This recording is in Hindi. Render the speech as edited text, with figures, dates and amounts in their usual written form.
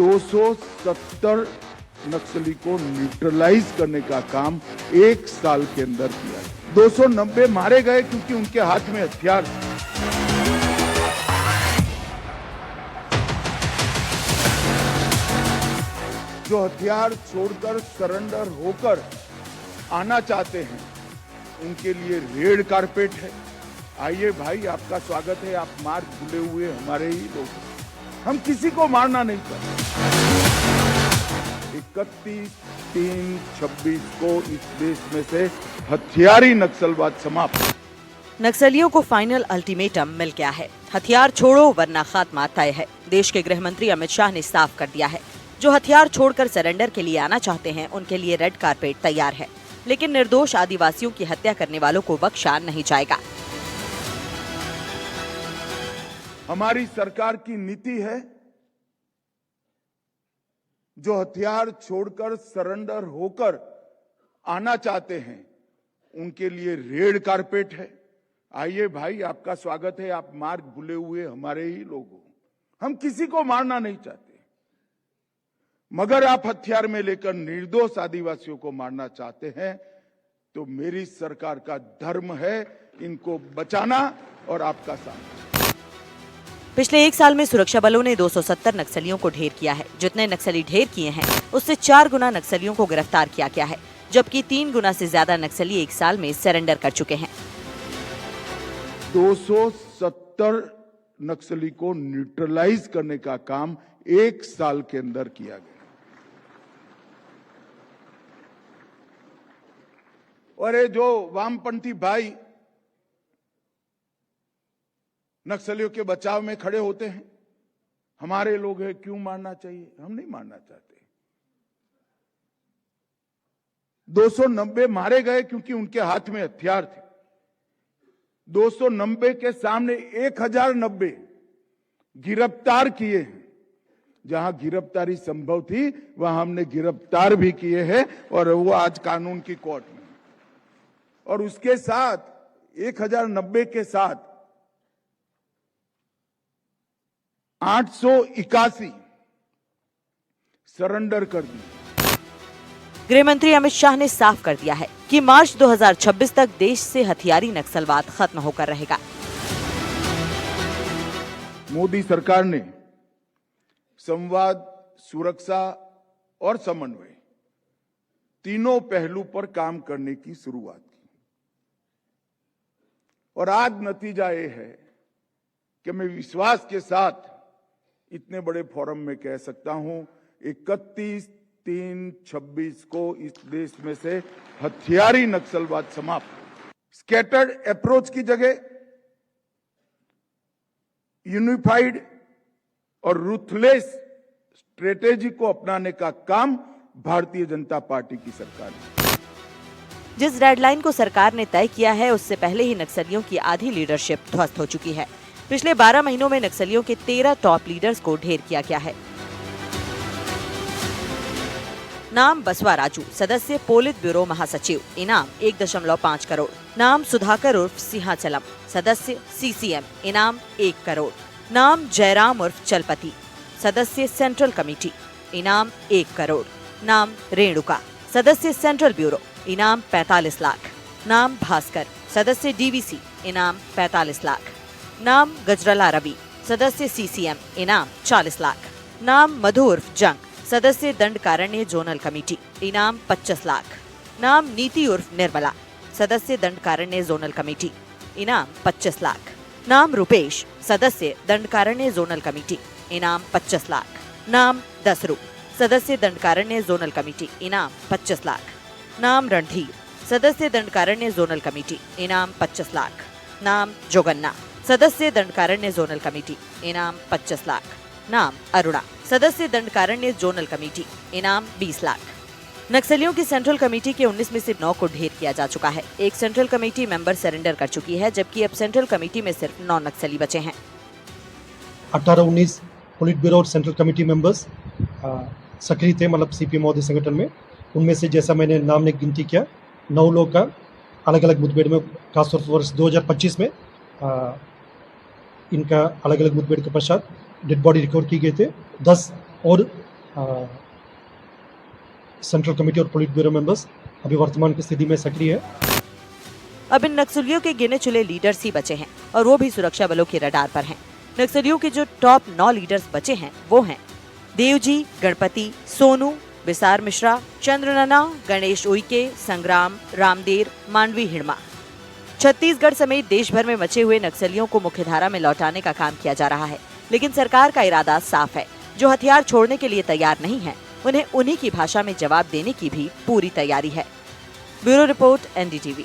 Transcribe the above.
270 नक्सली को न्यूट्रलाइज करने का काम 1 साल के अंदर किया। 290 मारे गए क्योंकि उनके हाथ में हथियार थे। जो हथियार छोड़कर सरेंडर होकर आना चाहते हैं उनके लिए रेड कारपेट है। आइए भाई, आपका स्वागत है। आप मार भूले हुए हमारे ही लोग, हम किसी को मारना नहीं चाहते। 31/3/26 को इस देश में से हथियारी नक्सलवाद समाप्त। नक्सलियों को फाइनल अल्टीमेटम मिल गया है, हथियार छोड़ो वरना खात्मा तय है। देश के गृह मंत्री अमित शाह ने साफ कर दिया है, जो हथियार छोड़कर सरेंडर के लिए आना चाहते हैं उनके लिए रेड कारपेट तैयार है, लेकिन निर्दोष आदिवासियों की हत्या करने वालों को बख्शा नहीं जाएगा। हमारी सरकार की नीति है, जो हथियार छोड़कर सरेंडर होकर आना चाहते हैं उनके लिए रेड कारपेट है। आइए भाई, आपका स्वागत है। आप मार भूले हुए हमारे ही लोग हो, हम किसी को मारना नहीं चाहते, मगर आप हथियार में लेकर निर्दोष आदिवासियों को मारना चाहते हैं तो मेरी सरकार का धर्म है इनको बचाना और आपका साथ। पिछले 1 साल में सुरक्षा बलों ने 270 नक्सलियों को ढेर किया है। जितने नक्सली ढेर किए हैं उससे 4 गुना नक्सलियों को गिरफ्तार किया गया है, जबकि 3 गुना से ज्यादा नक्सली 1 साल में सरेंडर कर चुके हैं। 270 नक्सली को न्यूट्रलाइज करने का काम 1 साल के अंदर किया गया। और ये जो वामपंथी भाई नक्सलियों के बचाव में खड़े होते हैं, हमारे लोग हैं, क्यों मारना चाहिए? हम नहीं मारना चाहते। 290 मारे गए क्योंकि उनके हाथ में हथियार थे। 290 के सामने 1090 गिरफ्तार किए हैं। जहां गिरफ्तारी संभव थी वहां हमने गिरफ्तार भी किए हैं और वो आज कानून की कोर्ट में। और उसके साथ 1090 के साथ 881 सरेंडर कर दिए। गृह मंत्री अमित शाह ने साफ कर दिया है कि मार्च 2026 तक देश से हथियारी नक्सलवाद खत्म होकर रहेगा। मोदी सरकार ने संवाद, सुरक्षा और समन्वय तीनों पहलू पर काम करने की शुरुआत की और आज नतीजा ये है कि मैं विश्वास के साथ इतने बड़े फोरम में कह सकता हूं, 31/3/26 को इस देश में से हथियारी नक्सलवाद समाप्त। स्कैटर्ड अप्रोच की जगह यूनिफाइड और रूथलेस स्ट्रेटेजी को अपनाने का काम भारतीय जनता पार्टी की सरकार ने। जिस रेडलाइन को सरकार ने तय किया है उससे पहले ही नक्सलियों की आधी लीडरशिप ध्वस्त हो चुकी है। पिछले 12 महीनों में नक्सलियों के 13 टॉप लीडर्स को ढेर किया गया है। नाम बसवा राजू, सदस्य पोलित ब्यूरो महासचिव, इनाम 1.5 करोड़। नाम सुधाकर उर्फ सिंहाचलम, सदस्य सीसीएम, इनाम 1 करोड़। नाम जयराम उर्फ चलपति, सदस्य सेंट्रल कमेटी, इनाम 1 करोड़। नाम रेणुका, सदस्य सेंट्रल ब्यूरो, इनाम 45 लाख। नाम भास्कर, सदस्य डीवीसी, इनाम 45 लाख। नाम गजरला रवि, सदस्य सीसीएम, इनाम 40 लाख। नाम मधु उर्फ जंग, सदस्य दंडकारण्य जोनल कमेटी, इनाम 25 लाख। नाम नीति उर्फ निर्मला, सदस्य दंडकारण्य जोनल कमेटी, इनाम 25 लाख। नाम रुपेश, सदस्य दंडकारण्य जोनल कमेटी, इनाम 25 लाख। नाम दसरू, सदस्य दंडकारण्य जोनल कमेटी, इनाम 25 लाख। नाम रणधीर, सदस्य दंडकारण्य जोनल कमेटी, इनाम 25 लाख। नाम जोगन्ना, सदस्य दंडकारण्य जोनल कमेटी, इनाम 25 लाख। नाम अरुणा, सदस्य दंडकारण्य जोनल कमेटी, इनाम 20 लाख। नक्सलियों की सेंट्रल कमेटी के 19 में से 9 को ढेर किया जा चुका है। एक सेंट्रल कमेटी मेंबर सरेंडर कर चुकी है, जबकि अब सेंट्रल कमेटी में सिर्फ 9 नक्सली बचे हैं। 18-19 पोलिट ब्यूरो और सेंट्रल कमेटी मेंबर्स सक्रिय थे, मतलब सीपीएम महोदय संगठन में। उनमें से जैसा मैंने नाम ने गिनती किया, 9 लोग का अलग अलग मुठभेड़ में, खासतौर पर वर्ष 2025 में इनका अलग अलग मुठभेड़ के पश्चात डेड बॉडी रिकवर की गए थे। 10 और सेंट्रल कमेटी और पोलिट ब्यूरो मेंबर्स अभी वर्तमान की स्थिति में सक्रिय है। अब इन नक्सलियों के गिने चुने लीडर्स ही बचे हैं और वो भी सुरक्षा बलों के रडार पर हैं। नक्सलियों के जो टॉप 9 लीडर्स बचे हैं वो हैं देवजी, गणपति, सोनू, विसार मिश्रा, चंद्रनना, गणेश उइके, संग्राम, रामदेर, मांडवी हिड़मा। छत्तीसगढ़ समेत देश भर में मचे हुए नक्सलियों को मुख्यधारा में लौटाने का काम किया जा रहा है, लेकिन सरकार का इरादा साफ है। जो हथियार छोड़ने के लिए तैयार नहीं है, उन्हें उन्हीं की भाषा में जवाब देने की भी पूरी तैयारी है। Bureau report, NDTV।